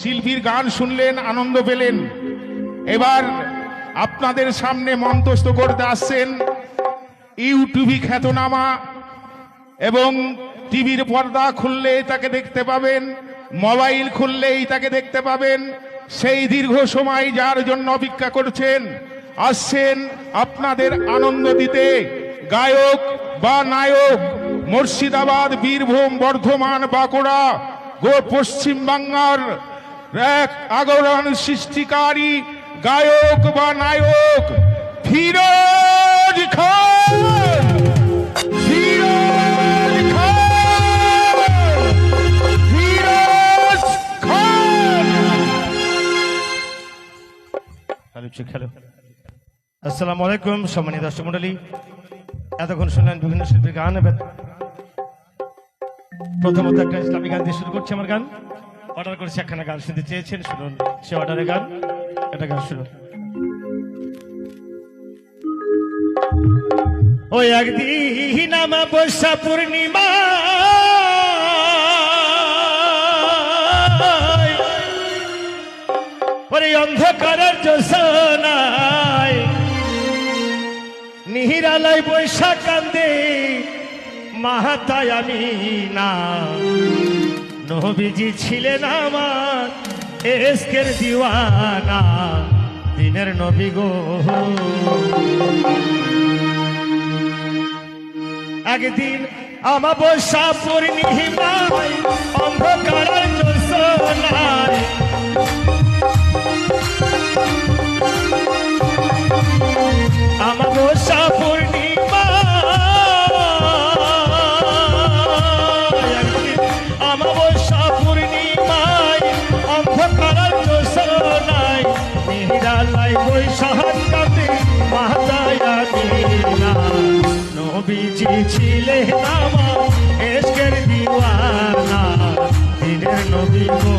শিল্পীর গান শুনলেন, আনন্দ পেলেন। এবার আপনাদের সামনে মঞ্চস্থ করতে আসছেন ইউটিউবি খ্যাতনামা, এবং টিভির পর্দা খুললেই তাকে দেখতে পাবেন, মোবাইল খুললেই তাকে দেখতে পাবেন। সেই দীর্ঘ সময় যার জন্য অপেক্ষা করছেন, আসছেন আপনাদের আনন্দ দিতে গায়ক বা নায়ক, মুর্শিদাবাদ, বীরভূম, বর্ধমান, বাঁকুড়া, পশ্চিম বাংলার এক আগরণ সৃষ্টিকারী গায়ক বা নায়ক ফিরোজ খান। ফিরোজ খান, ফিরোজ খান। খেলো। আসসালামু আলাইকুম সম্মানিত দর্শক মণ্ডলী, এতক্ষণ শুনলেন বিভিন্ন শিল্পীর গান। প্রথমত একটা ইসলামী গান দিয়ে শুরু করছি। আমার গান অর্ডার করেছি, একখানা গান শুনতে চেয়েছেন, শুনুন সে অর্ডারের গান। একটা গান শুনুন। ওই একদিন আমাবস্যা পূর্ণিমা, ওরে অন্ধকারের জোছনায় নিহিরালয় বৈশাখ কান্দে মাহাতায় আমি না। নবীজি ছিলেন আমার এসকের দিওয়ানা, দিনের নবী গো। একদিন আমাবস্যা পূর্ণিমায় অন্ধকারের জোছনায় আমাবস্যা পূর্ণিমা, আমাবস্যা পূর্ণিমায় অন্ধকারের জোছনায় নিহিরালয় বৈশাখ কাঁদে মাহাতায় আমি না। নবীজি ছিলেন আমার এসকের দিওয়ানা, দিনের নবী গো।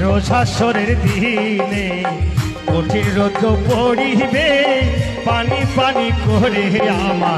রোজাসরের দিনে কঠিন রোদ পড়িবে, পানি পানি করে আমার